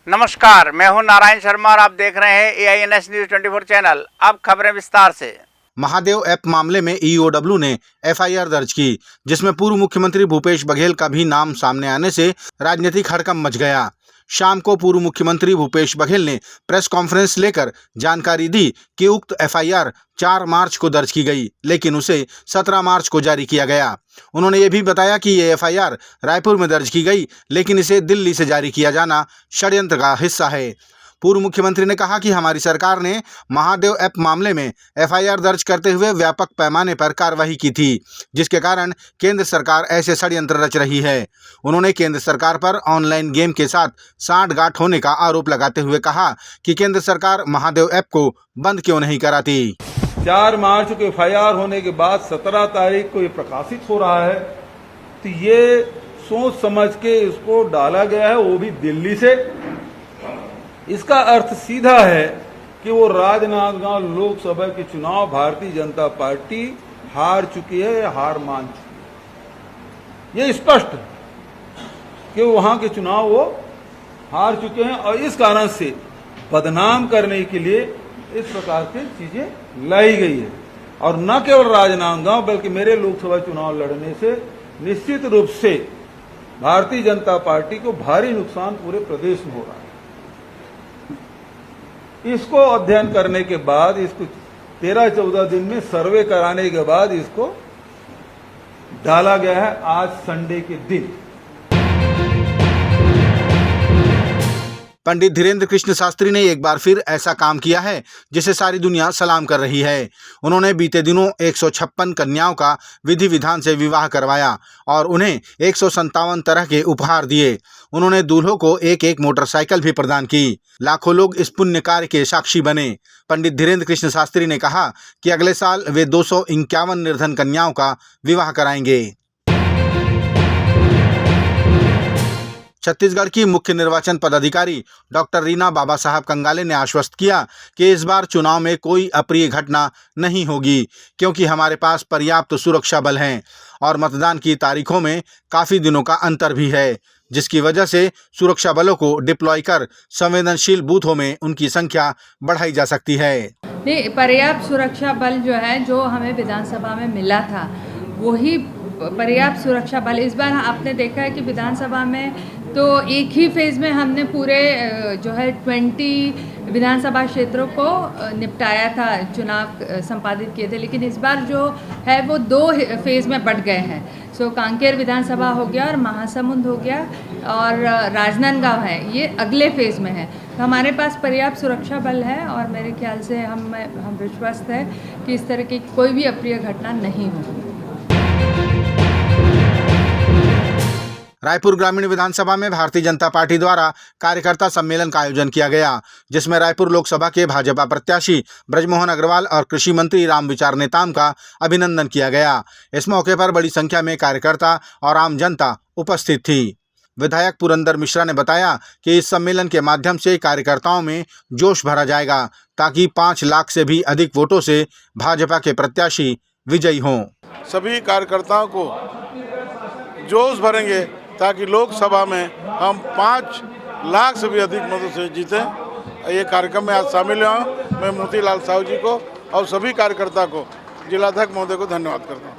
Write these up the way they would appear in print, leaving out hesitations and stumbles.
नमस्कार, मैं हूं नारायण शर्मा और आप देख रहे हैं AINS न्यूज 24 चैनल। अब खबरें विस्तार से। महादेव ऐप मामले में ईओडब्ल्यू ने एफआईआर दर्ज की, जिसमें पूर्व मुख्यमंत्री भूपेश बघेल का भी नाम सामने आने से राजनीतिक हड़कंप मच गया। शाम को पूर्व मुख्यमंत्री भूपेश बघेल ने प्रेस कॉन्फ्रेंस लेकर जानकारी दी कि उक्त एफआईआर 4 मार्च को दर्ज की गई, लेकिन उसे 17 मार्च को जारी किया गया। उन्होंने ये भी बताया कि ये एफआईआर रायपुर में दर्ज की गई, लेकिन इसे दिल्ली से जारी किया जाना षड्यंत्र का हिस्सा है। पूर्व मुख्यमंत्री ने कहा कि हमारी सरकार ने महादेव ऐप मामले में एफआईआर दर्ज करते हुए व्यापक पैमाने पर कार्रवाई की थी, जिसके कारण केंद्र सरकार ऐसे षड्यंत्र रच रही है। उन्होंने केंद्र सरकार पर ऑनलाइन गेम के साथ सांठगांठ होने का आरोप लगाते हुए कहा कि केंद्र सरकार महादेव ऐप को बंद क्यों नहीं कराती। 4 मार्च को एफआईआर होने के बाद 17 तारीख को ये प्रकाशित हो रहा है, तो ये सोच समझ के इसको डाला गया है, वो भी दिल्ली से। इसका अर्थ सीधा है कि वो राजनांदगांव लोकसभा के चुनाव भारतीय जनता पार्टी हार चुकी है या हार मान चुकी है। ये स्पष्ट है कि वहां के चुनाव वो हार चुके हैं और इस कारण से बदनाम करने के लिए इस प्रकार की चीजें लाई गई है। और न केवल राजनांदगांव बल्कि मेरे लोकसभा चुनाव लड़ने से निश्चित रूप से भारतीय जनता पार्टी को भारी नुकसान पूरे प्रदेश में हो रहा है। इसको अध्ययन करने के बाद, इसको 13-14 दिन में सर्वे कराने के बाद इसको डाला गया है आज संडे के दिन। पंडित धीरेन्द्र कृष्ण शास्त्री ने एक बार फिर ऐसा काम किया है जिसे सारी दुनिया सलाम कर रही है। उन्होंने बीते दिनों 156 कन्याओं का विधि विधान से विवाह करवाया और उन्हें 157 तरह के उपहार दिए। उन्होंने दूल्हों को एक मोटरसाइकिल भी प्रदान की। लाखों लोग इस पुण्य कार्य के साक्षी बने। पंडित धीरेन्द्र कृष्ण शास्त्री ने कहा कि अगले साल वे 251 निर्धन कन्याओं का विवाह कराएंगे। छत्तीसगढ़ की मुख्य निर्वाचन पदाधिकारी डॉक्टर रीना बाबा साहब कंगाले ने आश्वस्त किया कि इस बार चुनाव में कोई अप्रिय घटना नहीं होगी, क्योंकि हमारे पास पर्याप्त सुरक्षा बल हैं और मतदान की तारीखों में काफ़ी दिनों का अंतर भी है, जिसकी वजह से सुरक्षा बलों को डिप्लॉय कर संवेदनशील बूथों में उनकी संख्या बढ़ाई जा सकती है। नहीं, पर्याप्त सुरक्षा बल जो है, जो हमें विधानसभा में मिला था, वही पर्याप्त सुरक्षा बल। इस बार आपने देखा है कि विधानसभा में तो एक ही फेज़ में हमने पूरे जो है 20 विधानसभा क्षेत्रों को निपटाया था, चुनाव संपादित किए थे, लेकिन इस बार जो है वो 2 फेज़ में बट गए हैं। सो कांकेर विधानसभा हो गया और महासमुंद हो गया और राजनांदगांव है, ये अगले फेज़ में है। तो हमारे पास पर्याप्त सुरक्षा बल है और मेरे ख्याल से हम विश्वस्त है कि इस तरह की कोई भी अप्रिय घटना नहीं होगी। रायपुर ग्रामीण विधानसभा में भारतीय जनता पार्टी द्वारा कार्यकर्ता सम्मेलन का आयोजन किया गया, जिसमें रायपुर लोकसभा के भाजपा प्रत्याशी ब्रजमोहन अग्रवाल और कृषि मंत्री रामविचार नेताम का अभिनंदन किया गया। इस मौके पर बड़ी संख्या में कार्यकर्ता और आम जनता उपस्थित थी। विधायक पुरंदर मिश्रा ने बताया कि इस सम्मेलन के माध्यम से कार्यकर्ताओं में जोश भरा जाएगा, ताकि 5 लाख से भी अधिक वोटों से भाजपा के प्रत्याशी विजयी हों। सभी कार्यकर्ताओं को जोश भरेंगे ताकि लोकसभा में हम 5 लाख से भी अधिक मतों से जीतें। ये कार्यक्रम में आज शामिल हुआ। मैं मोतीलाल साहू जी को और सभी कार्यकर्ता को, जिलाध्यक्ष महोदय को धन्यवाद करता हूँ।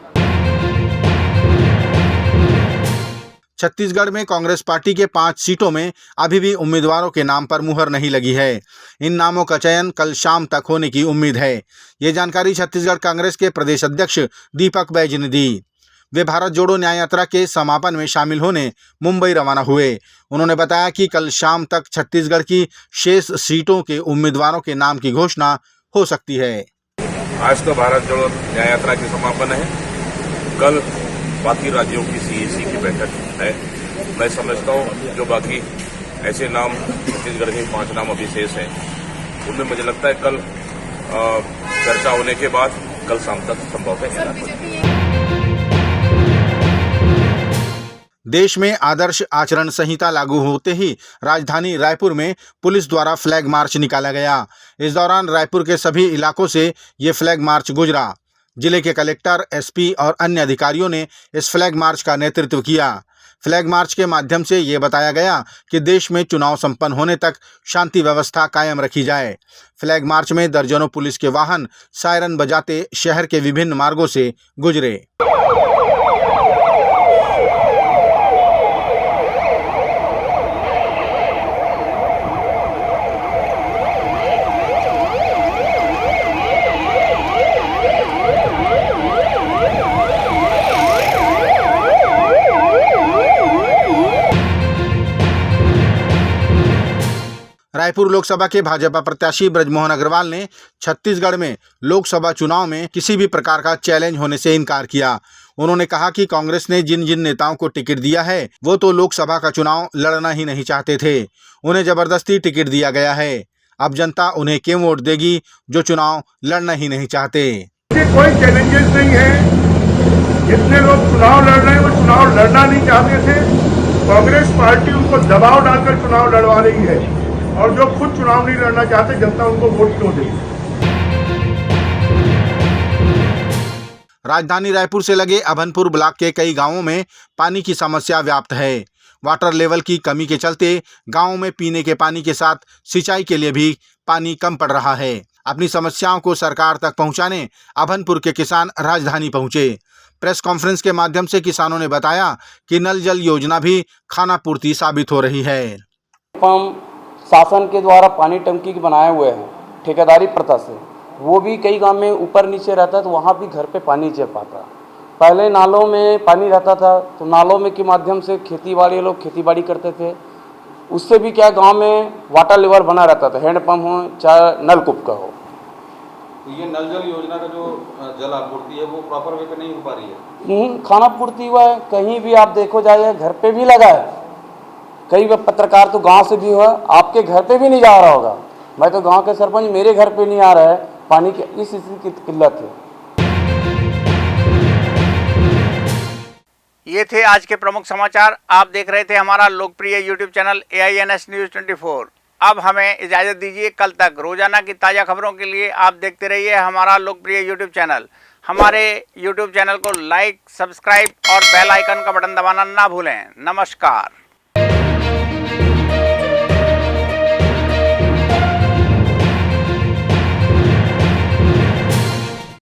छत्तीसगढ़ में कांग्रेस पार्टी के 5 सीटों में अभी भी उम्मीदवारों के नाम पर मुहर नहीं लगी है। इन नामों का चयन कल शाम तक होने की उम्मीद है। ये जानकारी छत्तीसगढ़ कांग्रेस के प्रदेश अध्यक्ष दीपक बैज ने दी। वे भारत जोड़ो न्याय यात्रा के समापन में शामिल होने मुंबई रवाना हुए। उन्होंने बताया कि कल शाम तक छत्तीसगढ़ की शेष सीटों के उम्मीदवारों के नाम की घोषणा हो सकती है। आज तो भारत जोड़ो न्याय यात्रा की समापन है, कल बाकी राज्यों की सीएसी की बैठक है। मैं समझता हूँ जो बाकी ऐसे नाम छत्तीसगढ़ के 5 नाम अभी शेष हैं, उनमें मुझे लगता है कल चर्चा होने के बाद कल शाम तक संभव है। देश में आदर्श आचरण संहिता लागू होते ही राजधानी रायपुर में पुलिस द्वारा फ्लैग मार्च निकाला गया। इस दौरान रायपुर के सभी इलाकों से ये फ्लैग मार्च गुजरा। जिले के कलेक्टर, एसपी और अन्य अधिकारियों ने इस फ्लैग मार्च का नेतृत्व किया। फ्लैग मार्च के माध्यम से ये बताया गया कि देश में चुनाव संपन्न होने तक शांति व्यवस्था कायम रखी जाए। फ्लैग मार्च में दर्जनों पुलिस के वाहन सायरन बजाते शहर के विभिन्न मार्गों से गुजरे। रायपुर लोकसभा के भाजपा प्रत्याशी ब्रजमोहन अग्रवाल ने छत्तीसगढ़ में लोकसभा चुनाव में किसी भी प्रकार का चैलेंज होने से इनकार किया। उन्होंने कहा कि कांग्रेस ने जिन जिन नेताओं को टिकट दिया है वो तो लोकसभा का चुनाव लड़ना ही नहीं चाहते थे, उन्हें जबरदस्ती टिकट दिया गया है। अब जनता उन्हें क्यों वोट देगी जो चुनाव लड़ना ही नहीं चाहते। कोई चैलेंजेस नहीं है। जितने लोग चुनाव लड़ रहे हैं वो चुनाव लड़ना नहीं चाहते थे। कांग्रेस पार्टी उनको दबाव डालकर चुनाव लड़वा रही है, और जो खुद चुनाव नहीं लड़ना चाहते जनता उनको वोट क्यों देगी। राजधानी रायपुर से लगे अभनपुर ब्लॉक के कई गांवों में पानी की समस्या व्याप्त है। वाटर लेवल की कमी के चलते गांवों में पीने के पानी के साथ सिंचाई के लिए भी पानी कम पड़ रहा है। अपनी समस्याओं को सरकार तक पहुंचाने अभनपुर के किसान राजधानी पहुंचे। प्रेस कॉन्फ्रेंस के माध्यम से किसानों ने बताया कि नल जल योजना भी खाना पूर्ति साबित हो रही है। शासन के द्वारा पानी टंकी बनाए हुए हैं ठेकेदारी प्रथा से, वो भी कई गांव में ऊपर नीचे रहता है तो वहाँ भी घर पे पानी चल पाता। पहले नालों में पानी रहता था तो नालों में के माध्यम से लोग खेतीबाड़ी करते थे। उससे भी क्या गांव में वाटर लेवल बना रहता था, हैंडपम्प हो चाहे नलकूप का हो। तो ये नल जल योजना का जो जल आपूर्ति है वो प्रॉपर वे पे नहीं हो पा रही है। खाना पूर्ति हुआ है, कहीं भी आप देखो जाइए घर पे भी लगा है। कई पत्रकार तो गांव से भी हुआ, आपके घर पे भी नहीं जा रहा होगा। मैं तो गांव के सरपंच, मेरे घर पे नहीं आ रहा है पानी की, इस स्थिति की किल्लत है। ये थे आज के प्रमुख समाचार। आप देख रहे थे हमारा लोकप्रिय यूट्यूब चैनल AINS न्यूज़ 24। अब हमें इजाज़त दीजिए। कल तक रोजाना की ताज़ा खबरों के लिए आप देखते रहिए हमारा लोकप्रिय यूट्यूब चैनल। हमारे यूट्यूब चैनल को लाइक, सब्सक्राइब और बेल आइकन का बटन दबाना ना भूलें। नमस्कार।